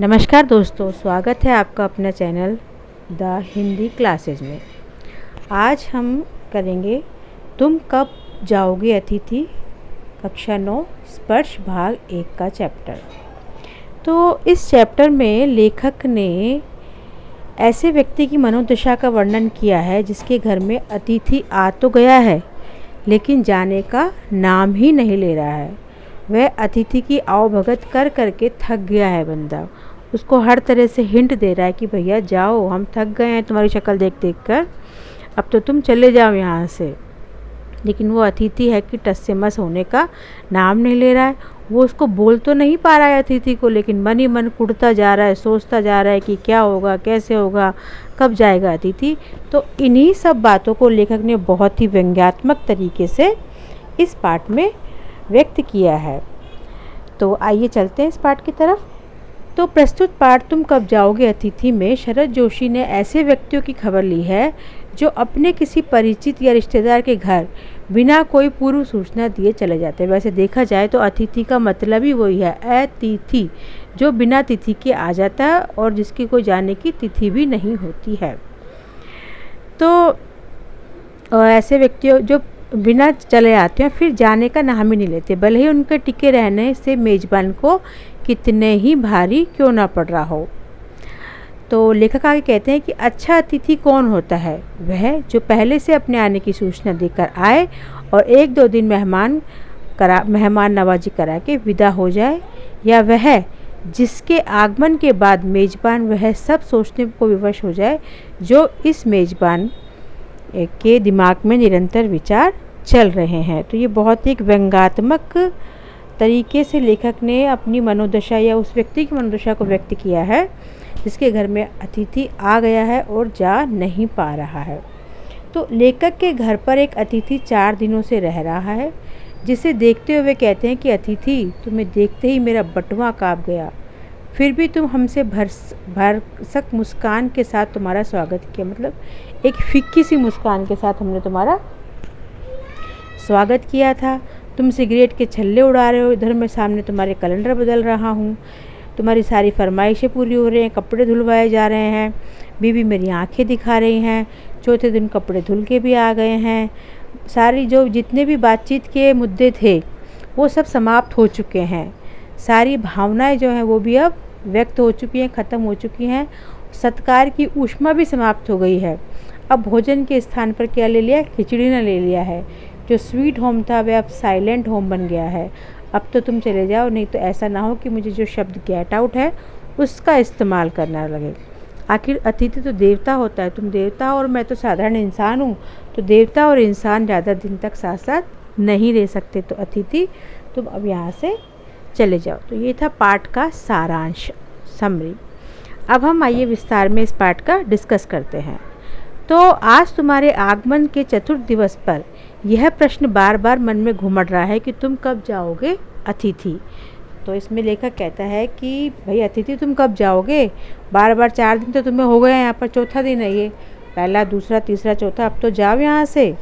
नमस्कार दोस्तों, स्वागत है आपका अपना चैनल द हिंदी क्लासेज में। आज हम करेंगे तुम कब जाओगे अतिथि, कक्षा 9 स्पर्श भाग 1 का चैप्टर। तो इस चैप्टर में लेखक ने ऐसे व्यक्ति की मनोदशा का वर्णन किया है जिसके घर में अतिथि आ तो गया है लेकिन जाने का नाम ही नहीं ले रहा है। वह अतिथि की आवभगत कर करके थक गया है। बंदा उसको हर तरह से हिंट दे रहा है कि भैया जाओ, हम थक गए हैं तुम्हारी शक्ल देख देख कर, अब तो तुम चले जाओ यहाँ से। लेकिन वो अतिथि है कि टस से मस होने का नाम नहीं ले रहा है। वो उसको बोल तो नहीं पा रहा है अतिथि को, लेकिन मन ही मन कुढ़ता जा रहा है, सोचता जा रहा है कि क्या होगा, कैसे होगा, कब जाएगा अतिथि। तो इन्हीं सब बातों को लेखक ने बहुत ही व्यंग्यात्मक तरीके से इस पाठ में व्यक्त किया है। तो आइए चलते हैं इस पाठ की तरफ। तो प्रस्तुत पाठ तुम कब जाओगे अतिथि में शरद जोशी ने ऐसे व्यक्तियों की खबर ली है जो अपने किसी परिचित या रिश्तेदार के घर बिना कोई पूर्व सूचना दिए चले जाते हैं। वैसे देखा जाए तो अतिथि का मतलब ही वही है, अतिथि, जो बिना तिथि के आ जाता है और जिसकी कोई जाने की तिथि भी नहीं होती है। तो ऐसे व्यक्तियों जो बिना चले आते हैं फिर जाने का नाम ही नहीं लेते, भले ही उनके टिके रहने से मेज़बान को कितने ही भारी क्यों ना पड़ रहा हो। तो लेखक आगे कहते हैं कि अच्छा अतिथि कौन होता है? वह जो पहले से अपने आने की सूचना देकर आए और 1-2 दिन मेहमान नवाजी करा के विदा हो जाए, या वह जिसके आगमन के बाद मेज़बान वह सब सोचने को विवश हो जाए जो इस मेज़बान के दिमाग में निरंतर विचार चल रहे हैं। तो ये बहुत ही एक व्यंग्यात्मक तरीके से लेखक ने अपनी मनोदशा या उस व्यक्ति की मनोदशा को व्यक्त किया है जिसके घर में अतिथि आ गया है और जा नहीं पा रहा है। तो लेखक के घर पर एक अतिथि 4 दिनों से रह रहा है, जिसे देखते हुए कहते हैं कि अतिथि, तुम्हें देखते ही मेरा बटुआ काँप गया, फिर भी तुम हमसे भरसक मुस्कान के साथ तुम्हारा स्वागत किया। मतलब एक फीकी सी मुस्कान के साथ हमने तुम्हारा स्वागत किया था। तुम सिगरेट के छल्ले उड़ा रहे हो, इधर मैं सामने तुम्हारे कैलेंडर बदल रहा हूँ, तुम्हारी सारी फरमाइशें पूरी हो रही हैं, कपड़े धुलवाए जा रहे हैं, बीवी मेरी आंखें दिखा रही हैं, चौथे दिन कपड़े धुल के भी आ गए हैं, सारी जो जितने भी बातचीत के मुद्दे थे वो सब समाप्त हो चुके हैं, सारी भावनाएं जो हैं वो भी अब व्यक्त हो चुकी हैं, ख़त्म हो चुकी हैं, सत्कार की ऊष्मा भी समाप्त हो गई है। अब भोजन के स्थान पर क्या ले लिया? खिचड़ी न ले लिया है। जो स्वीट होम था वह अब साइलेंट होम बन गया है। अब तो तुम चले जाओ, नहीं तो ऐसा ना हो कि मुझे जो शब्द गेट आउट है उसका इस्तेमाल करना लगे। आखिर अतिथि तो देवता होता है, तुम देवता हो और मैं तो साधारण इंसान हूँ, तो देवता और इंसान ज़्यादा दिन तक साथ साथ नहीं रह सकते। तो अतिथि तुम अब यहाँ से चले जाओ। तो ये था पाठ का सारांश, समरी। अब हम आइए विस्तार में इस पाठ का डिस्कस करते हैं। तो आज तुम्हारे आगमन के चतुर्थ दिवस पर यह प्रश्न बार बार मन में घुमड़ रहा है कि तुम कब जाओगे अतिथि। तो इसमें लेखक कहता है कि भाई अतिथि तुम कब जाओगे? बार बार 4 दिन तो तुम्हें हो गए हैं, यहाँ पर चौथा दिन है ये, पहला, दूसरा, तीसरा, चौथा, अब तो जाओ यहाँ से।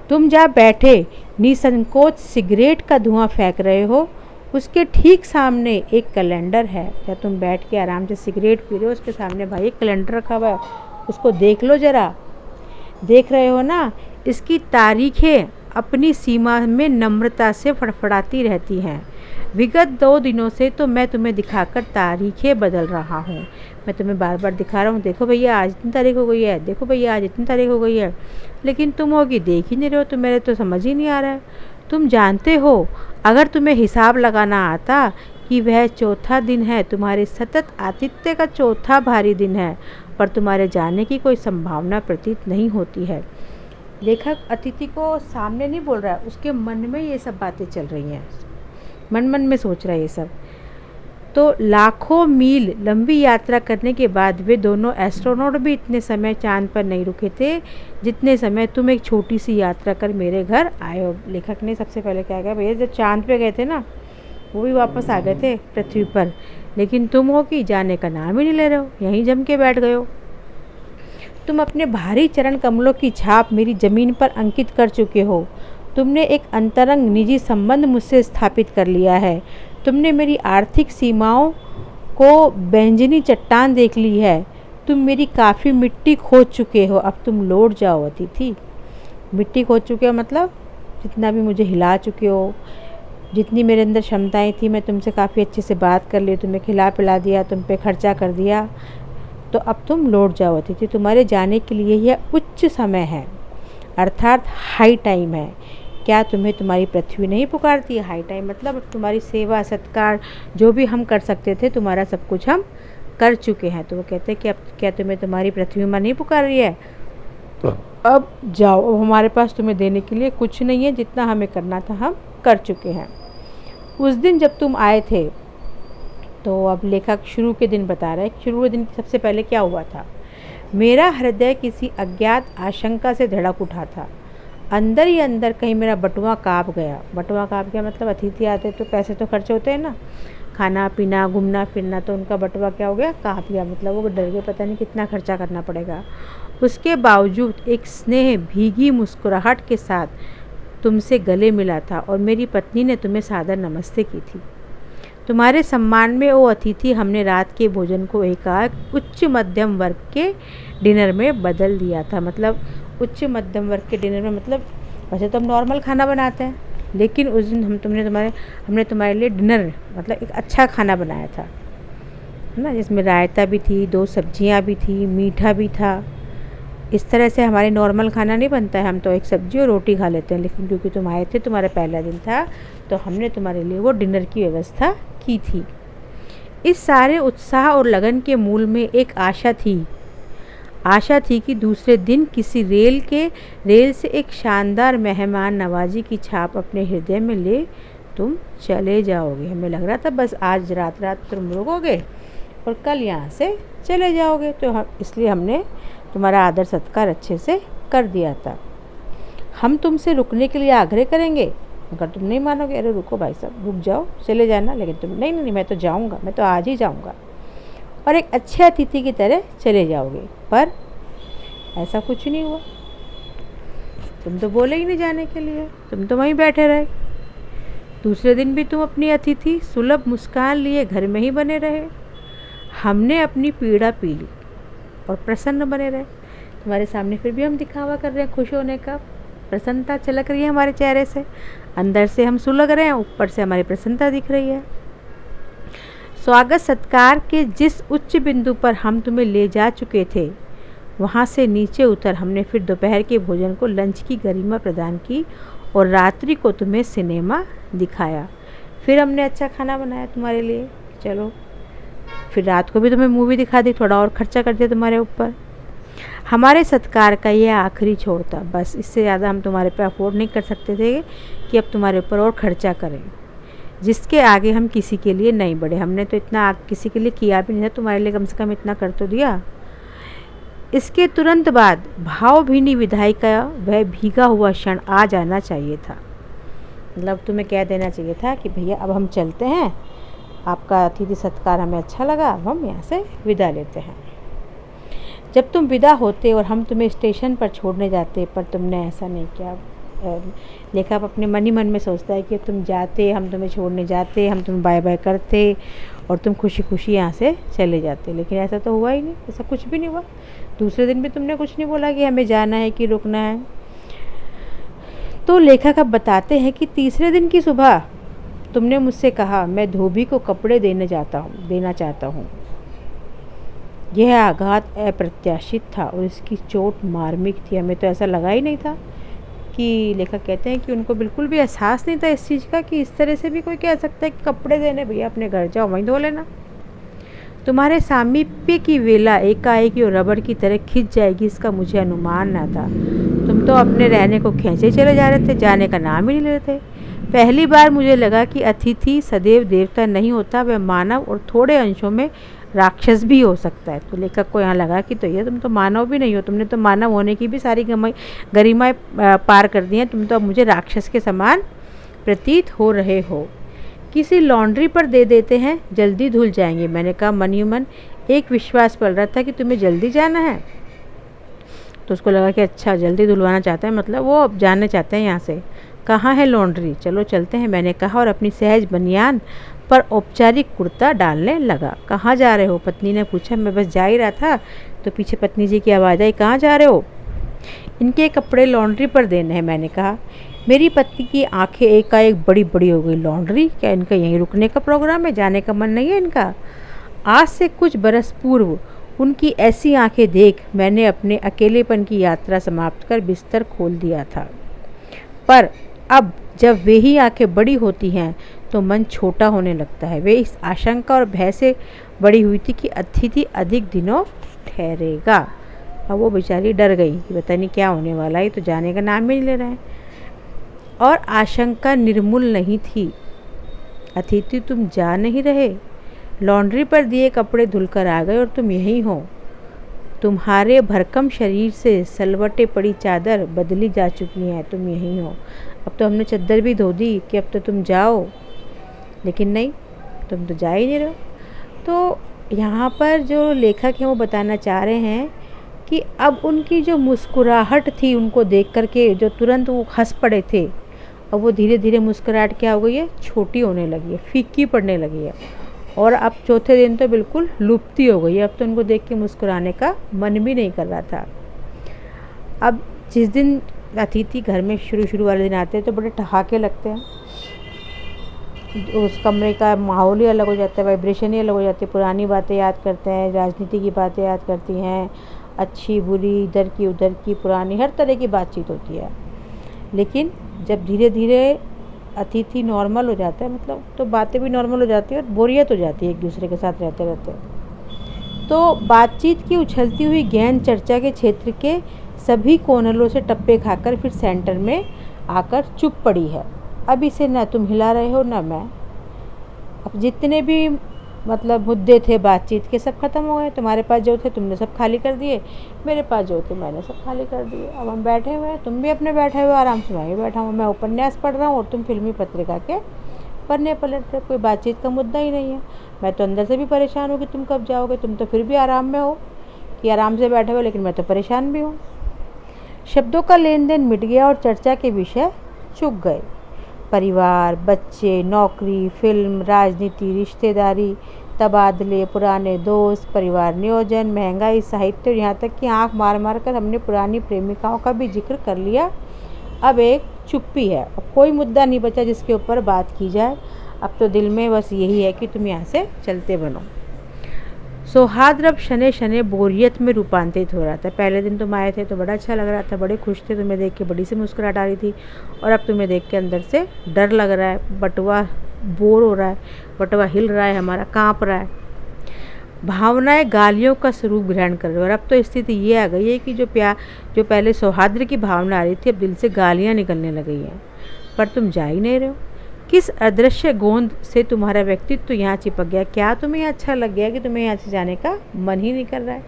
तुम जा बैठे निसंकोच सिगरेट का धुआं फेंक रहे हो, उसके ठीक सामने एक कैलेंडर है। या तुम बैठ के आराम से सिगरेट पी रहे हो, उसके सामने भाई एक कैलेंडर रखा हुआ है, उसको देख लो ज़रा। देख रहे हो ना, इसकी तारीखें अपनी सीमा में नम्रता से फड़फड़ाती रहती हैं। विगत 2 दिनों से तो मैं तुम्हें दिखाकर तारीखें बदल रहा हूँ। मैं तुम्हें बार बार दिखा रहा हूँ, देखो भैया आज इतनी तारीख हो गई है, देखो भैया आज इतनी तारीख हो गई है, लेकिन तुम होगी देख ही नहीं रहे हो। तो मेरे तो समझ ही नहीं आ रहा है। तुम जानते हो, अगर तुम्हें हिसाब लगाना आता कि वह चौथा दिन है, तुम्हारे सतत आतिथ्य का चौथा भारी दिन है, पर तुम्हारे जाने की कोई संभावना प्रतीत नहीं होती है। लेखक अतिथि को सामने नहीं बोल रहा है, उसके मन में ये सब बातें चल रही हैं, मन मन में सोच रहा है ये सब। तो लाखों मील लंबी यात्रा करने के बाद वे दोनों एस्ट्रोनॉट भी इतने समय चांद पर नहीं रुके थे जितने समय तुम एक छोटी सी यात्रा कर मेरे घर आए हो। लेखक ने सबसे पहले क्या कहा, भैया जब चांद पे गए थे ना, वो भी वापस आ गए थे पृथ्वी पर, लेकिन तुम हो कि जाने का नाम ही नहीं ले रहे हो, यहीं जम के बैठ गए हो। तुम अपने भारी चरण कमलों की छाप मेरी ज़मीन पर अंकित कर चुके हो। तुमने एक अंतरंग निजी संबंध मुझसे स्थापित कर लिया है। तुमने मेरी आर्थिक सीमाओं को बैंजनी चट्टान देख ली है, तुम मेरी काफ़ी मिट्टी खोद चुके हो, अब तुम लौट जाओ अतिथि। मिट्टी खोद चुके हो मतलब जितना भी मुझे हिला चुके हो, जितनी मेरे अंदर क्षमताएं थी, मैं तुमसे काफ़ी अच्छे से बात कर ली, तुम्हें खिला पिला दिया, तुम पे खर्चा कर दिया, तो अब तुम लौट जाओ अतिथि। तुम्हारे जाने के लिए यह उच्च समय है, अर्थात हाई टाइम है। क्या तुम्हें तुम्हारी पृथ्वी नहीं पुकारती है? हाई टाइम मतलब अब तुम्हारी सेवा सत्कार जो भी हम कर सकते थे, तुम्हारा सब कुछ हम कर चुके हैं। तो वो कहते हैं कि अब क्या तुम्हें तुम्हारी पृथ्वी माँ नहीं पुकार रही है? अब जाओ, अब हमारे पास तुम्हें देने के लिए कुछ नहीं है, जितना हमें करना था हम कर चुके हैं। उस दिन जब तुम आए थे, तो अब लेखक शुरू के दिन बता रहा है। शुरू के दिन सबसे पहले क्या हुआ था? मेरा हृदय किसी अज्ञात आशंका से धड़क उठा था। अंदर ही अंदर कहीं मेरा बटुआ काँप गया। बटुआ काँप गया मतलब अतिथि आते तो पैसे तो खर्च होते हैं ना, खाना पीना घूमना फिरना, तो उनका बटुआ क्या हो गया? काँप गया। मतलब वो डर गए, पता नहीं कितना खर्चा करना पड़ेगा। उसके बावजूद एक स्नेह भीगी मुस्कुराहट के साथ तुमसे गले मिला था और मेरी पत्नी ने तुम्हें सादर नमस्ते की थी। तुम्हारे सम्मान में ओ अतिथि, हमने रात के भोजन को एकाएक उच्च मध्यम वर्ग के डिनर में बदल दिया था। मतलब उच्च मध्यम वर्ग के डिनर में मतलब वैसे तो हम नॉर्मल खाना बनाते हैं, लेकिन उस दिन हमने तुम्हारे लिए डिनर मतलब एक अच्छा खाना बनाया था, है ना, जिसमें रायता भी थी, 2 सब्जियां भी थी, मीठा भी था। इस तरह से हमारे नॉर्मल खाना नहीं बनता है, हम तो एक सब्जी और रोटी खा लेते हैं, लेकिन क्योंकि तुम आए थे, तुम्हारा पहला दिन था, तो हमने तुम्हारे लिए वो डिनर की व्यवस्था की थी। इस सारे उत्साह और लगन के मूल में एक आशा थी कि दूसरे दिन किसी रेल से एक शानदार मेहमान नवाजी की छाप अपने हृदय में ले तुम चले जाओगे। हमें लग रहा था बस आज रात तुम रुकोगे और कल यहाँ से चले जाओगे, तो इसलिए हमने तुम्हारा आदर सत्कार अच्छे से कर दिया था। हम तुमसे रुकने के लिए आग्रह करेंगे, अगर तुम नहीं मानोगे, अरे रुको भाई साहब, रुक जाओ, चले जाना, लेकिन तुम नहीं, मैं तो जाऊँगा, मैं तो आज ही जाऊँगा, और एक अच्छे अतिथि की तरह चले जाओगे। पर ऐसा कुछ नहीं हुआ। तुम तो बोले ही नहीं जाने के लिए, तुम तो वहीं बैठे रहे। दूसरे दिन भी तुम अपनी अतिथि सुलभ मुस्कान लिए घर में ही बने रहे। हमने अपनी पीड़ा पी ली और प्रसन्न बने रहे। तुम्हारे सामने फिर भी हम दिखावा कर रहे हैं खुश होने का, प्रसन्नता झलक रही है हमारे चेहरे से, अंदर से हम सुलग रहे हैं, ऊपर से हमारी प्रसन्नता दिख रही है। स्वागत सत्कार के जिस उच्च बिंदु पर हम तुम्हें ले जा चुके थे, वहाँ से नीचे उतर हमने फिर दोपहर के भोजन को लंच की गरिमा प्रदान की और रात्रि को तुम्हें सिनेमा दिखाया। फिर हमने अच्छा खाना बनाया तुम्हारे लिए, चलो फिर रात को भी तुम्हें मूवी दिखा दी, थोड़ा और खर्चा कर दिया तुम्हारे ऊपर। हमारे सत्कार का ये आखिरी छोर था, बस इससे ज़्यादा हम तुम्हारे पे अफोर्ड नहीं कर सकते थे कि अब तुम्हारे ऊपर और खर्चा करें, जिसके आगे हम किसी के लिए नहीं बढ़े। हमने तो इतना किसी के लिए किया भी नहीं था, तुम्हारे लिए कम से कम इतना कर तो दिया। इसके तुरंत बाद भावभीनी विदाई का वह भीगा हुआ क्षण आ जाना चाहिए था। मतलब तुम्हें कह देना चाहिए था कि भैया अब हम चलते हैं, आपका अतिथि सत्कार हमें अच्छा लगा, अब हम यहाँ से विदा लेते हैं। जब तुम विदा होते और हम तुम्हें स्टेशन पर छोड़ने जाते, पर तुमने ऐसा नहीं किया। लेखक अपने मन ही मन में सोचता है कि तुम जाते, हम तुम्हें छोड़ने जाते, हम तुम्हें बाय बाय करते और तुम खुशी खुशी यहाँ से चले जाते, लेकिन ऐसा तो हुआ ही नहीं, ऐसा कुछ भी नहीं हुआ। दूसरे दिन भी तुमने कुछ नहीं बोला कि हमें जाना है कि रुकना है। तो लेखक अब बताते हैं कि तीसरे दिन की सुबह तुमने मुझसे कहा, मैं धोबी को कपड़े देना चाहता हूँ। यह आघात अप्रत्याशित था और इसकी चोट मार्मिक थी। हमें तो ऐसा लगा ही नहीं था कि लेखक कहते हैं कि उनको बिल्कुल भी एहसास नहीं था इस चीज़ का कि इस तरह से भी कोई कह सकता है कि कपड़े देने, भैया अपने घर जाओ वहीं धो लेना। तुम्हारे सामीप्य की वेला एकाएक और रबड़ की तरह खिंच जाएगी, इसका मुझे अनुमान न था। तुम तो अपने रहने को खींचे चले जा रहे थे, जाने का नाम ही नहीं ले रहे थे। पहली बार मुझे लगा कि अतिथि सदैव देवता नहीं होता, वह मानव और थोड़े अंशों में राक्षस भी हो सकता है। तो लेखक को यहाँ लगा कि तो ये तुम तो मानव भी नहीं हो, तुमने तो मानव होने की भी सारी गरिमाएं पार कर दी हैं, तुम तो अब मुझे राक्षस के समान प्रतीत हो रहे हो। किसी लॉन्ड्री पर दे देते हैं, जल्दी धुल जाएंगे। मैंने कहा मन ही मन, एक विश्वास पड़ रहा था कि तुम्हें जल्दी जाना है। तो उसको लगा कि अच्छा जल्दी धुलवाना चाहता है, मतलब वो अब जाना चाहते हैं यहाँ से। कहाँ है लॉन्ड्री, चलो चलते हैं, मैंने कहा और अपनी सहज बनियान पर औपचारिक कुर्ता डालने लगा। कहाँ जा रहे हो? पत्नी ने पूछा। मैं बस जा ही रहा था तो पीछे पत्नी जी की आवाज़ आई, कहाँ जा रहे हो? इनके कपड़े लॉन्ड्री पर देने हैं, मैंने कहा। मेरी पत्नी की आंखें एकाएक बड़ी बड़ी हो गई। लॉन्ड्री? क्या इनका यहीं रुकने का प्रोग्राम है? जाने का मन नहीं है इनका? आज से कुछ बरस पूर्व उनकी ऐसी आंखें देख मैंने अपने अकेलेपन की यात्रा समाप्त कर बिस्तर खोल दिया था। पर अब जब वे ही आंखें बड़ी होती हैं तो मन छोटा होने लगता है। वे इस आशंका और भय से बड़ी हुई थी कि अतिथि अधिक दिनों ठहरेगा। अब वो बेचारी डर गई कि पता नहीं क्या होने वाला है, तो जाने का नाम ही नहीं ले रहा है। और आशंका निर्मूल नहीं थी। अतिथि तुम जा नहीं रहे, लॉन्ड्री पर दिए कपड़े धुलकर आ गए और तुम यहीं हो। तुम्हारे भरकम शरीर से सलवटे पड़ी चादर बदली जा चुकी हैं, तुम यहीं हो। अब तो हमने चद्दर भी धो दी कि अब तो तुम जाओ, लेकिन नहीं, तुम तो जा ही नहीं रहे हो। तो यहाँ पर जो लेखक हैं वो बताना चाह रहे हैं कि अब उनकी जो मुस्कुराहट थी उनको देख कर के, जो तुरंत वो हंस पड़े थे, अब वो धीरे धीरे मुस्कुराहट क्या हो गई है, छोटी होने लगी है, फीकी पड़ने लगी है। और अब चौथे दिन तो बिल्कुल लुप्ती हो गई है। अब तो उनको देख के मुस्कुराने का मन भी नहीं कर रहा था। अब जिस दिन अतिथि घर में शुरू वाले दिन आते हैं तो बड़े ठहाके लगते हैं, उस कमरे का माहौल ही अलग हो जाता है, वाइब्रेशन ही अलग हो जाती है। पुरानी बातें याद करते हैं, राजनीति की बातें याद करती हैं, अच्छी बुरी, इधर की उधर की, पुरानी, हर तरह की बातचीत होती है। लेकिन जब धीरे धीरे अतिथि नॉर्मल हो जाता है, मतलब तो बातें भी नॉर्मल हो जाती है और बोरियत हो जाती है एक दूसरे के साथ रहते रहते। तो बातचीत की उछलती हुई गहन चर्चा के क्षेत्र के सभी कोनलों से टप्पे खाकर फिर सेंटर में आकर चुप पड़ी है। अब इसे न तुम हिला रहे हो न मैं। अब जितने भी मतलब मुद्दे थे बातचीत के सब खत्म हो गए। तुम्हारे पास जो थे तुमने सब खाली कर दिए, मेरे पास जो थे मैंने सब खाली कर दिए। अब हम बैठे हुए हैं, तुम भी अपने बैठे हुए आराम से, मैं भी बैठा हूँ। मैं उपन्यास पढ़ रहा हूँ और तुम फिल्मी पत्रिका के पन्ने पलट रहे। कोई बातचीत का मुद्दा ही नहीं है। मैं तो अंदर से भी परेशान हूँ कि तुम कब जाओगे। तुम तो फिर भी आराम में हो कि आराम से बैठे हुए, लेकिन मैं तो परेशान भी हूँ। शब्दों का लेन देन मिट गया और चर्चा के विषय चुक गए। परिवार, बच्चे, नौकरी, फिल्म, राजनीति, रिश्तेदारी, तबादले, पुराने दोस्त, परिवार नियोजन, महंगाई, साहित्य और यहाँ तक कि आँख मार मार कर हमने पुरानी प्रेमिकाओं का भी जिक्र कर लिया। अब एक चुप्पी है, अब कोई मुद्दा नहीं बचा जिसके ऊपर बात की जाए। अब तो दिल में बस यही है कि तुम यहाँ से चलते बनो। सौहार्द अब शने शने बोरियत में रूपांतरित हो रहा था। पहले दिन तुम आए थे तो बड़ा अच्छा लग रहा था, बड़े खुश थे, तुम्हें देख के बड़ी सी मुस्कुराहट आ रही थी। और अब तुम्हें देख के अंदर से डर लग रहा है, बटुआ बोर हो रहा है, बटुआ हिल रहा है, हमारा काँप रहा है। भावनाएं गालियों का स्वरूप ग्रहण कर रही है। और अब तो स्थिति ये आ गई है कि जो पहले सौहार्द की भावना आ रही थी, अब दिल से गालियाँ निकलने लग गई हैं। पर तुम जा ही नहीं रहे हो। किस अदृश्य गोंद से तुम्हारा व्यक्तित्व यहाँ चिपक गया? क्या तुम्हें अच्छा लग गया कि तुम्हें यहाँ से जाने का मन ही नहीं कर रहा है?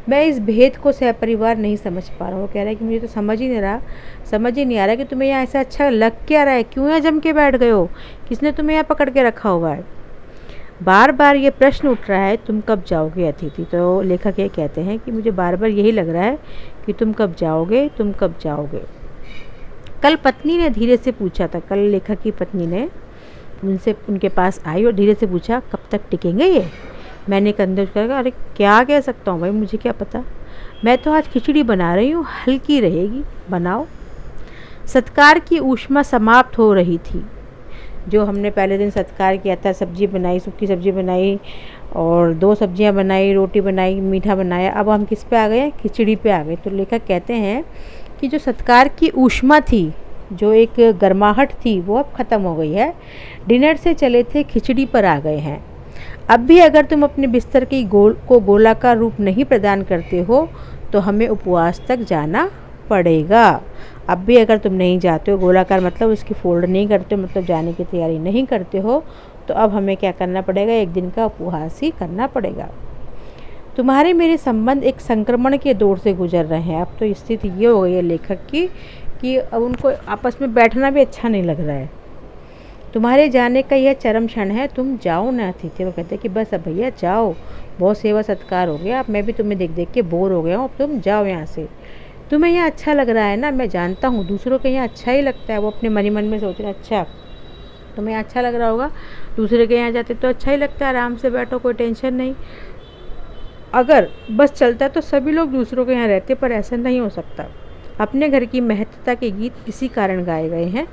मैं इस भेद को सहपरिवार नहीं समझ पा रहा हूँ। वो कह रहा है कि मुझे तो समझ ही नहीं आ रहा कि तुम्हें यहाँ ऐसा अच्छा लग क्या रहा है, क्यों यहाँ जम के बैठ गए हो, किसने तुम्हें यहाँ पकड़ के रखा हुआ है? बार बार ये प्रश्न उठ रहा है, तुम कब जाओगे अतिथि? तो लेखक ये कहते हैं कि मुझे बार बार यही लग रहा है कि तुम कब जाओगे, तुम कब जाओगे। कल पत्नी ने धीरे से पूछा था, कल लेखक की पत्नी ने उनके पास आई और धीरे से पूछा, कब तक टिकेंगे ये? मैंने कंधे उठकर कहा, अरे क्या कह सकता हूँ भाई, मुझे क्या पता, मैं तो आज खिचड़ी बना रही हूँ, हल्की रहेगी, बनाओ। सत्कार की ऊष्मा समाप्त हो रही थी। जो हमने पहले दिन सत्कार किया था, सब्जी बनाई, सूखी सब्जी बनाई और 2 सब्जियां बनाई, रोटी बनाई, मीठा बनाया, अब हम किस पे आ गए? खिचड़ी पे आ गए। तो लेखक कहते हैं कि जो सत्कार की ऊष्मा थी, जो एक गर्माहट थी, वो अब ख़त्म हो गई है। डिनर से चले थे, खिचड़ी पर आ गए हैं। अब भी अगर तुम अपने बिस्तर की गोलाकार रूप नहीं प्रदान करते हो तो हमें उपवास तक जाना पड़ेगा। अब भी अगर तुम नहीं जाते हो, गोलाकार मतलब उसकी फोल्ड नहीं करते हो, मतलब जाने की तैयारी नहीं करते हो, तो अब हमें क्या करना पड़ेगा? एक दिन का उपवास ही करना पड़ेगा। तुम्हारे मेरे संबंध एक संक्रमण के दौर से गुजर रहे हैं। अब तो स्थिति ये हो गई है लेखक की कि अब उनको आपस में बैठना भी अच्छा नहीं लग रहा है। तुम्हारे जाने का यह चरम क्षण है, तुम जाओ ना अतिथि। वो कहते हैं कि बस अब भैया जाओ, बहुत सेवा सत्कार हो गया, अब मैं भी तुम्हें देख देख के बोर हो गया हूँ, अब तुम जाओ यहाँ से। तुम्हें यहाँ अच्छा लग रहा है ना, मैं जानता हूँ, दूसरों के यहाँ अच्छा ही लगता है। वो अपने मन ही मन में सोच रहे, अच्छा तुम्हें अच्छा लग रहा होगा। दूसरे के यहाँ जाते तो अच्छा ही लगता है, आराम से बैठो, कोई टेंशन नहीं। अगर बस चलता तो सभी लोग दूसरों के यहाँ रहते, पर ऐसा नहीं हो सकता। अपने घर की महत्ता के गीत इसी कारण गाए गए हैं।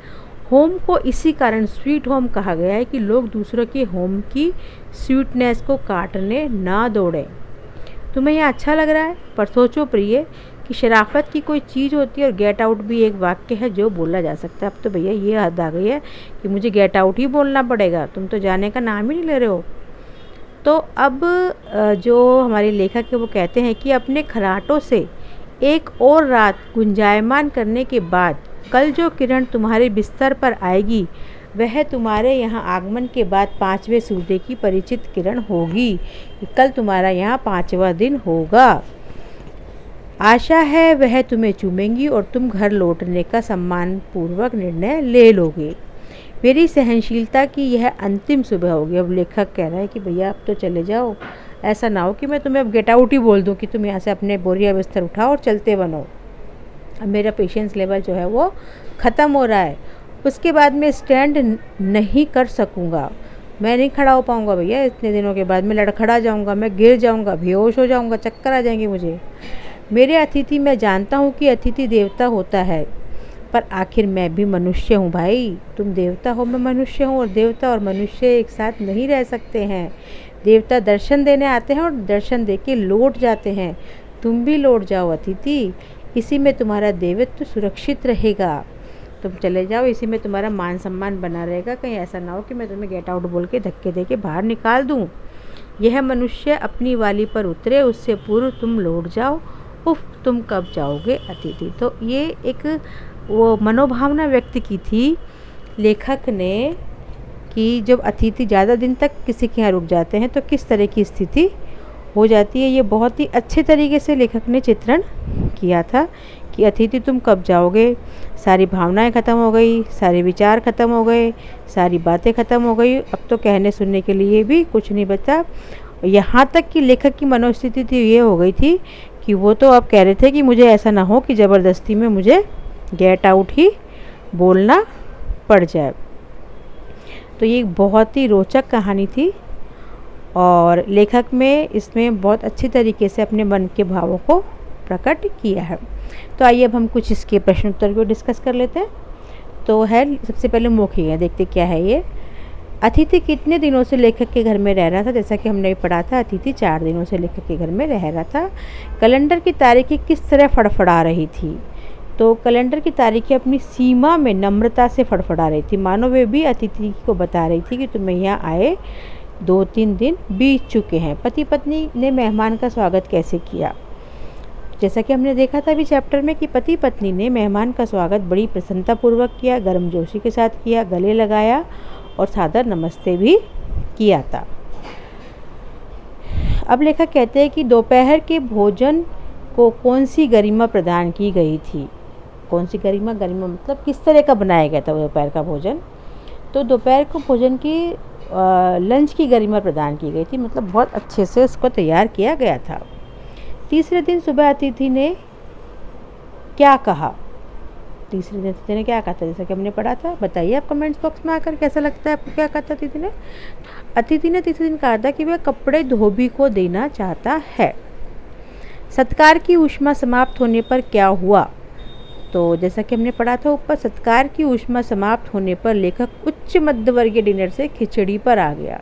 होम को इसी कारण स्वीट होम कहा गया है कि लोग दूसरों के होम की स्वीटनेस को काटने ना दौड़ें। तुम्हें यह अच्छा लग रहा है, पर सोचो प्रिय कि शराफत की कोई चीज़ होती है और गेट आउट भी एक वाक्य है जो बोला जा सकता है। अब तो भैया ये हद आ गई है कि मुझे गेट आउट ही बोलना पड़ेगा, तुम तो जाने का नाम ही नहीं ले रहे हो। तो अब जो हमारे लेखक है वो कहते हैं कि अपने खराटों से एक और रात गुंजायमान करने के बाद कल जो किरण तुम्हारे बिस्तर पर आएगी वह तुम्हारे यहाँ आगमन के बाद 5वें सूर्य की परिचित किरण होगी। कि कल तुम्हारा यहाँ 5वां दिन होगा। आशा है वह तुम्हें चूमेंगी और तुम घर लौटने का सम्मानपूर्वक निर्णय ले लोगे। मेरी सहनशीलता की यह अंतिम सुबह होगी। अब लेखक कह रहा है कि भैया अब तो चले जाओ, ऐसा ना हो कि मैं तुम्हें अब गेट आउट ही बोल दूं कि तुम यहाँ से अपने बोरिया बिस्तर उठाओ और चलते बनो। अब मेरा पेशेंस लेवल जो है वो ख़त्म हो रहा है, उसके बाद मैं स्टैंड नहीं कर सकूँगा, मैं नहीं खड़ा हो पाऊँगा भैया। इतने दिनों के बाद मैं लड़खड़ा जाऊँगा, मैं गिर जाऊँगा, बेहोश हो जाऊँगा, चक्कर आ जाएंगे मुझे। मेरे अतिथि, मैं जानता हूँ कि अतिथि देवता होता है, पर आखिर मैं भी मनुष्य हूँ भाई। तुम देवता हो, मैं मनुष्य हूँ, और देवता और मनुष्य एक साथ नहीं रह सकते हैं। देवता दर्शन देने आते हैं और दर्शन देके लौट जाते हैं। तुम भी लौट जाओ अतिथि, इसी में तुम्हारा देवत्व सुरक्षित रहेगा। तुम चले जाओ, इसी में तुम्हारा मान सम्मान बना रहेगा। कहीं ऐसा ना हो कि मैं तुम्हें गेट आउट बोल के धक्के दे के बाहर निकाल दूँ। यह मनुष्य अपनी वाली पर उतरे उससे पूर्व तुम लौट जाओ। उफ, तुम कब जाओगे अतिथि। तो ये एक वो मनोभावना व्यक्त की थी लेखक ने कि जब अतिथि ज़्यादा दिन तक किसी के यहाँ रुक जाते हैं तो किस तरह की स्थिति हो जाती है। ये बहुत ही अच्छे तरीके से लेखक ने चित्रण किया था कि अतिथि तुम कब जाओगे। सारी भावनाएं ख़त्म हो गई, सारे विचार ख़त्म हो गए, सारी बातें ख़त्म हो गई। अब तो कहने सुनने के लिए भी कुछ नहीं बचा। यहाँ तक कि लेखक की मनोस्थिति थी ये हो गई थी कि वो तो अब कह रहे थे कि मुझे ऐसा ना हो कि ज़बरदस्ती में मुझे गेट आउट ही बोलना पड़ जाए। तो ये बहुत ही रोचक कहानी थी और लेखक में इसमें बहुत अच्छी तरीके से अपने मन के भावों को प्रकट किया है। तो आइए अब हम कुछ इसके प्रश्न उत्तर को डिस्कस कर लेते हैं। तो है सबसे पहले मौखिक है, देखते क्या है ये। अतिथि कितने दिनों से लेखक के घर में रह रहा था। जैसा कि हमने पढ़ा था, अतिथि 4 दिनों से लेखक के घर में रह रहा था। कैलेंडर की तारीखें किस तरह फड़फड़ा रही थी। तो कैलेंडर की तारीखें अपनी सीमा में नम्रता से फड़फड़ा रही थी, मानो वे भी अतिथि को बता रही थी कि तुम्हें यहाँ आए 2-3 दिन बीत चुके हैं। पति पत्नी ने मेहमान का स्वागत कैसे किया। जैसा कि हमने देखा था अभी चैप्टर में कि पति पत्नी ने मेहमान का स्वागत बड़ी प्रसन्नतापूर्वक किया, गर्मजोशी के साथ किया, गले लगाया और सादर नमस्ते भी किया था। अब लेखक कहते हैं कि दोपहर के भोजन को कौन सी गरिमा प्रदान की गई थी। कौन सी गरिमा, गरिमा मतलब किस तरह का बनाया गया था दोपहर का भोजन। तो दोपहर को भोजन की लंच की गरिमा प्रदान की गई थी, मतलब बहुत अच्छे से उसको तैयार किया गया था। तीसरे दिन सुबह अतिथि ने क्या कहा। तीसरे दिन अतिथि ने क्या कहा था, जैसा कि हमने पढ़ा था। बताइए आप कमेंट्स बॉक्स में आकर कैसा लगता है आपको, क्या कहा था अतिथि ने। अतिथि ने तीसरे दिन कहा था कि वह कपड़े धोबी को देना चाहता है। सत्कार की ऊष्मा समाप्त होने पर क्या हुआ। तो जैसा कि हमने पढ़ा था ऊपर, सत्कार की ऊष्मा समाप्त होने पर लेखक उच्च मध्यवर्गीय डिनर से खिचड़ी पर आ गया।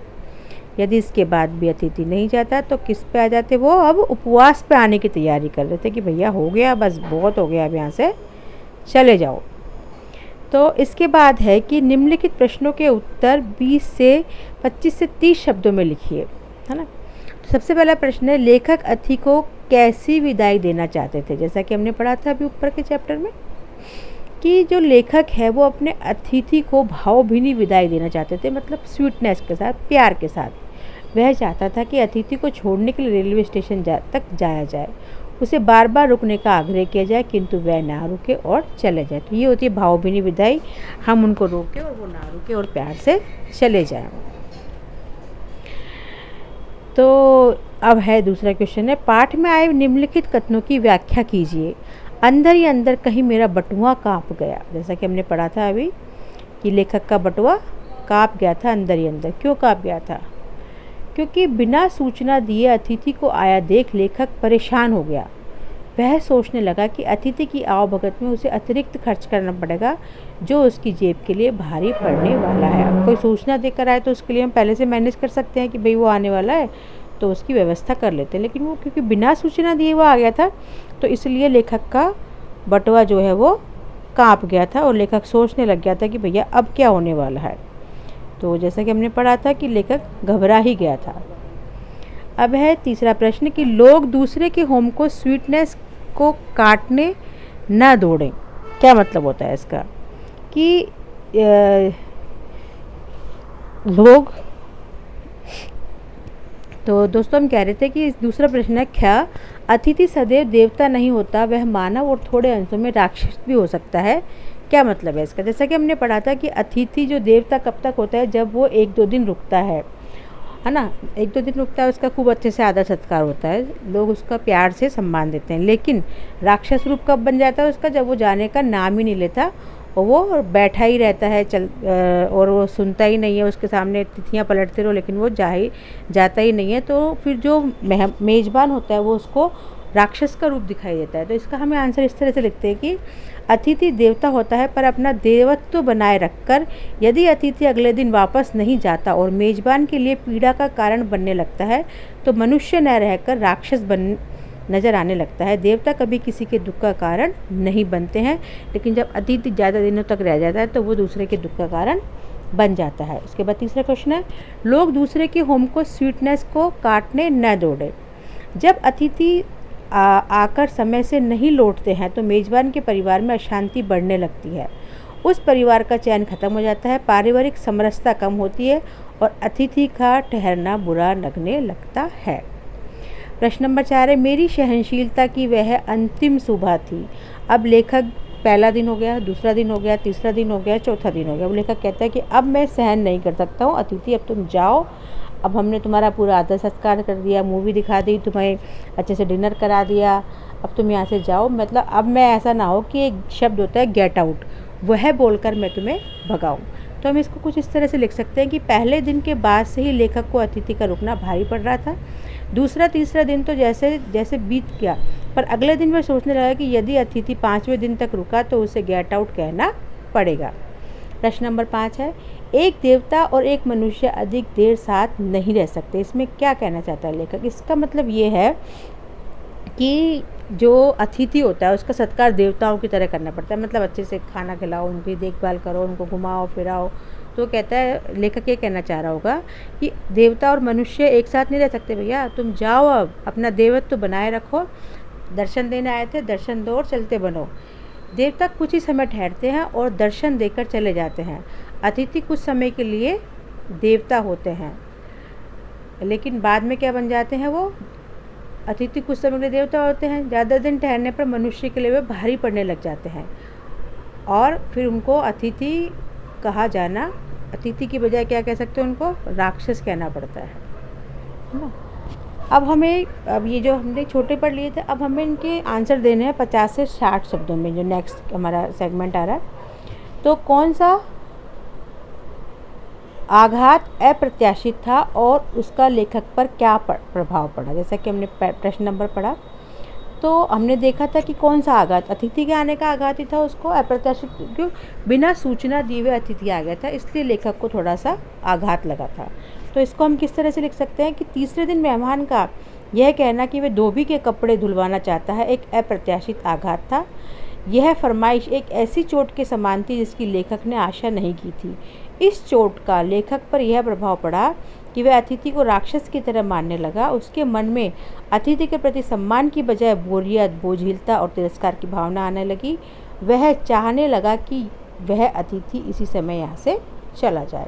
यदि इसके बाद भी अतिथि नहीं जाता तो किस पे आ जाते वो, अब उपवास पे आने की तैयारी कर रहे थे कि भैया हो गया, बस बहुत हो गया, अब यहाँ से चले जाओ। तो इसके बाद है कि निम्नलिखित प्रश्नों के उत्तर 25 से 30 शब्दों में लिखिए, है ना। तो सबसे पहला प्रश्न है, लेखक अतिथि को कैसी विदाई देना चाहते थे। जैसा कि हमने पढ़ा था अभी ऊपर के चैप्टर में कि जो लेखक है वो अपने अतिथि को भावभीनी विदाई देना चाहते थे, मतलब स्वीटनेस के साथ, प्यार के साथ। वह चाहता था कि अतिथि को छोड़ने के लिए रेलवे स्टेशन तक जाया जाए, उसे बार बार रुकने का आग्रह किया जाए किंतु वह ना रुके और चले जाए। तो ये होती है भावभीनी विदाई, हम उनको रोके और वो ना रुके और प्यार से चले जाएं। तो अब है दूसरा क्वेश्चन है, पाठ में आए निम्नलिखित कथनों की व्याख्या कीजिए। अंदर ही अंदर कहीं मेरा बटुआ काँप गया। जैसा कि हमने पढ़ा था अभी कि लेखक का बटुआ काँप गया था अंदर ही अंदर। क्यों काँप गया था? क्योंकि बिना सूचना दिए अतिथि को आया देख लेखक परेशान हो गया। वह सोचने लगा कि अतिथि की आवभगत में उसे अतिरिक्त खर्च करना पड़ेगा, जो उसकी जेब के लिए भारी पड़ने वाला है। अब कोई सूचना देकर आए तो उसके लिए हम पहले से मैनेज कर सकते हैं कि भाई वो आने वाला है, तो उसकी व्यवस्था कर लेते हैं। लेकिन वो क्योंकि बिना सूचना दिए वो आ गया था, तो इसलिए लेखक का बटुआ जो है वो काँप गया था और लेखक सोचने लग गया था कि भैया अब क्या होने वाला है। तो जैसा कि हमने पढ़ा था कि लेखक घबरा ही गया था। अब है तीसरा प्रश्न कि लोग दूसरे के होम को स्वीटनेस को काटने न दौड़ें। क्या मतलब होता है इसका? कि लोग, तो दोस्तों हम कह रहे थे कि दूसरा प्रश्न है, क्या अतिथि सदैव देवता नहीं होता, वह मानव और थोड़े अंशों में राक्षस भी हो सकता है? क्या मतलब है इसका? जैसा कि हमने पढ़ा था कि अतिथि जो देवता कब तक होता है, जब वो 1-2 दिन रुकता है ना। 1-2 दिन रुकता है, उसका खूब अच्छे से आदर सत्कार होता है, लोग उसका प्यार से सम्मान देते हैं। लेकिन राक्षस रूप कब बन जाता है उसका? जब वो जाने का नाम ही नहीं लेता और वो बैठा ही रहता है और वो सुनता ही नहीं है, उसके सामने तिथियाँ पलटते रहो लेकिन वो जाता ही नहीं है। तो फिर जो मेज़बान होता है वो उसको राक्षस का रूप दिखाई देता है। तो इसका हमें आंसर इस तरह से लिखते हैं कि अतिथि देवता होता है, पर अपना देवत्व बनाए रखकर यदि अतिथि अगले दिन वापस नहीं जाता और मेज़बान के लिए पीड़ा का कारण बनने लगता है, तो मनुष्य न रहकर राक्षस बन नज़र आने लगता है। देवता कभी किसी के दुख का कारण नहीं बनते हैं, लेकिन जब अतिथि ज़्यादा दिनों तक रह जाता है तो वो दूसरे के दुख का कारण बन जाता है। उसके बाद तीसरा क्वेश्चन है, लोग दूसरे के होम को स्वीटनेस को काटने न दौड़े। जब अतिथि आकर समय से नहीं लौटते हैं तो मेज़बान के परिवार में अशांति बढ़ने लगती है, उस परिवार का चैन खत्म हो जाता है, पारिवारिक समरसता कम होती है और अतिथि का ठहरना बुरा लगने लगता है। प्रश्न नंबर 4 है, मेरी सहनशीलता की वह अंतिम सुबह थी। अब लेखक, पहला दिन हो गया, दूसरा दिन हो गया, तीसरा दिन हो गया, चौथा दिन हो गया। अब लेखक कहता है कि अब मैं सहन नहीं कर सकता हूँ, अतिथि अब तुम जाओ, अब हमने तुम्हारा पूरा आदर सत्कार कर दिया, मूवी दिखा दी, तुम्हें अच्छे से डिनर करा दिया, अब तुम यहाँ से जाओ। मतलब अब मैं, ऐसा ना हो कि एक शब्द होता है गेट आउट, वह बोलकर मैं तुम्हें भगाऊँ। तो हम इसको कुछ इस तरह से लिख सकते हैं कि पहले दिन के बाद से ही लेखक को अतिथि का रुकना भारी पड़ रहा था। दूसरा तीसरा दिन तो जैसे जैसे बीत गया, पर अगले दिन वह सोचने लगा कि यदि अतिथि 5वें दिन तक रुका तो उसे गेट आउट कहना पड़ेगा। प्रश्न नंबर 5 है, एक देवता और एक मनुष्य अधिक देर साथ नहीं रह सकते। इसमें क्या कहना चाहता है लेखक? इसका मतलब ये है कि जो अतिथि होता है उसका सत्कार देवताओं की तरह करना पड़ता है। मतलब अच्छे से खाना खिलाओ, उनकी देखभाल करो, उनको घुमाओ फिराओ। तो कहता है, लेखक ये कहना चाह रहा होगा कि देवता और मनुष्य एक साथ नहीं रह सकते भैया, तुम जाओ, अब अपना देवत्व बनाए रखो, दर्शन देने आए थे, दर्शन दो और चलते बनो। देवता कुछ ही समय ठहरते हैं और दर्शन देकर चले जाते हैं। अतिथि कुछ समय के लिए देवता होते हैं, लेकिन बाद में क्या बन जाते हैं वो? अतिथि कुछ समय के लिए देवता होते हैं, ज़्यादा दिन ठहरने पर मनुष्य के लिए वे भारी पड़ने लग जाते हैं और फिर उनको अतिथि कहा जाना, अतिथि की बजाय क्या कह सकते हैं, उनको राक्षस कहना पड़ता है ना। अब ये जो हमने छोटे पढ़ लिए थे, अब हमें इनके आंसर देने हैं 50 से 60 शब्दों में, जो नेक्स्ट हमारा सेगमेंट आ रहा है। तो कौन सा आघात अप्रत्याशित था और उसका लेखक पर क्या प्रभाव पड़ा? जैसा कि हमने प्रश्न नंबर पढ़ा तो हमने देखा था कि कौन सा आघात, अतिथि के आने का आघात ही था, उसको अप्रत्याशित, क्यों बिना सूचना दिए हुए अतिथि आ गया था, इसलिए लेखक को थोड़ा सा आघात लगा था। तो इसको हम किस तरह से लिख सकते हैं कि तीसरे दिन मेहमान का यह कहना कि वह धोबी के कपड़े धुलवाना चाहता है एक अप्रत्याशित आघात था। यह फरमाइश एक ऐसी चोट के समान थी जिसकी लेखक ने आशा नहीं की थी। इस चोट का लेखक पर यह प्रभाव पड़ा कि वह अतिथि को राक्षस की तरह मानने लगा। उसके मन में अतिथि के प्रति सम्मान की बजाय बोरियत, बोझिलता और तिरस्कार की भावना आने लगी। वह चाहने लगा कि वह अतिथि इसी समय यहाँ से चला जाए।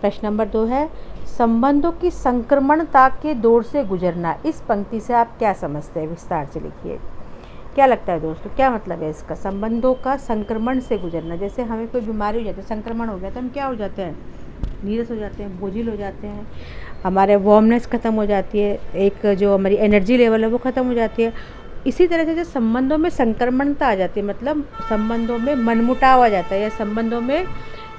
प्रश्न नंबर 2 है, संबंधों की संक्रमणता के दौर से गुजरना। इस पंक्ति से आप क्या समझते हैं? विस्तार से लिखिए। क्या लगता है दोस्तों, क्या मतलब है इसका? संबंधों का संक्रमण से गुजरना। जैसे हमें कोई बीमारी हो जाती है, संक्रमण हो गया तो हम क्या हो जाते हैं? नीरस हो जाते हैं, बोझिल हो जाते हैं, हमारे वार्मनेस ख़त्म हो जाती है, एक जो हमारी एनर्जी लेवल है वो ख़त्म हो जाती है। इसी तरह से जो संबंधों में संक्रमणता आ जाती है, मतलब संबंधों में मनमुटाव आ जाता है या संबंधों में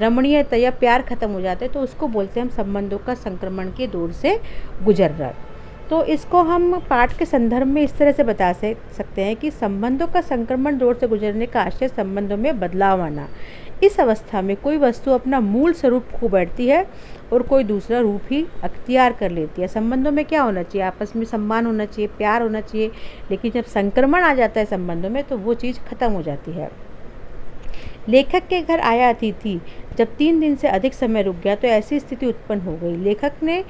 रमणीयता या प्यार ख़त्म हो जाता है तो उसको बोलते हैं हम संबंधों का संक्रमण के दौर से गुजर रहा। तो इसको हम पाठ के संदर्भ में इस तरह से बता सकते हैं कि संबंधों का संक्रमण दौर से गुजरने का आशय संबंधों में बदलाव आना। इस अवस्था में कोई वस्तु अपना मूल स्वरूप खो बैठती है और कोई दूसरा रूप ही अख्तियार कर लेती है। संबंधों में क्या होना चाहिए, आपस में सम्मान होना चाहिए, प्यार होना चाहिए, लेकिन जब संक्रमण आ जाता है संबंधों में तो वो चीज़ ख़त्म हो जाती है। लेखक के घर आया अतिथि जब 3 दिन से अधिक समय रुक गया तो ऐसी स्थिति उत्पन्न हो गई। लेखक ने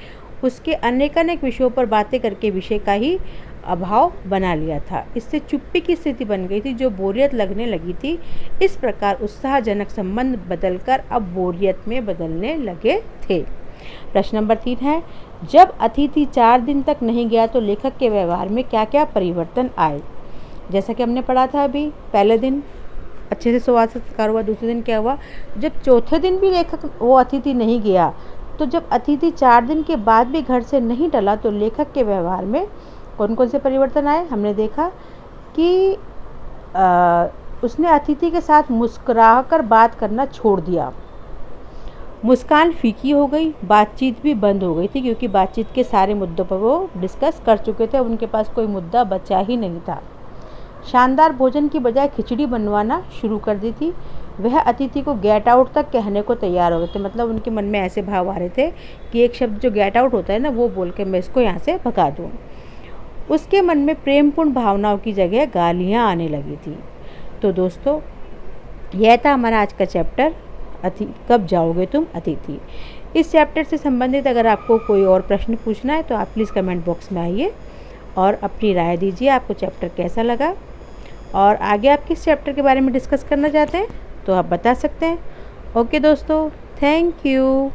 उसके अनेकानेक विषयों पर बातें करके विषय का ही अभाव बना लिया था। इससे चुप्पी की स्थिति बन गई थी जो बोरियत लगने लगी थी। इस प्रकार उत्साहजनक संबंध बदलकर अब बोरियत में बदलने लगे थे। प्रश्न नंबर 3 है, जब अतिथि 4 दिन तक नहीं गया तो लेखक के व्यवहार में क्या क्या परिवर्तन आए। जैसा कि हमने पढ़ा था अभी, पहले दिन अच्छे से स्वाद सत्कार हुआ, दूसरे दिन क्या हुआ, जब चौथे दिन भी लेखक वो अतिथि नहीं गया तो जब अतिथि 4 दिन के बाद भी घर से नहीं टला तो लेखक के व्यवहार में कौन कौन से परिवर्तन आए। हमने देखा कि उसने अतिथि के साथ मुस्कुराकर बात करना छोड़ दिया, मुस्कान फीकी हो गई, बातचीत भी बंद हो गई थी क्योंकि बातचीत के सारे मुद्दों पर वो डिस्कस कर चुके थे, उनके पास कोई मुद्दा बचा ही नहीं था। शानदार भोजन की बजाय खिचड़ी बनवाना शुरू कर दी थी। वह अतिथि को गेट आउट तक कहने को तैयार हो गए थे, मतलब उनके मन में ऐसे भाव आ रहे थे कि एक शब्द जो गेट आउट होता है ना वो बोल के मैं इसको यहाँ से भगा दूँ। उसके मन में प्रेमपूर्ण भावनाओं की जगह गालियाँ आने लगी थी। तो दोस्तों यह था हमारा आज का चैप्टर कब जाओगे तुम अतिथि। इस चैप्टर से संबंधित अगर आपको कोई और प्रश्न पूछना है तो आप प्लीज़ कमेंट बॉक्स में आइए और अपनी राय दीजिए, आपको चैप्टर कैसा लगा और आगे आप किस चैप्टर के बारे में डिस्कस करना चाहते हैं तो आप बता सकते हैं। ओके दोस्तों, थैंक यू।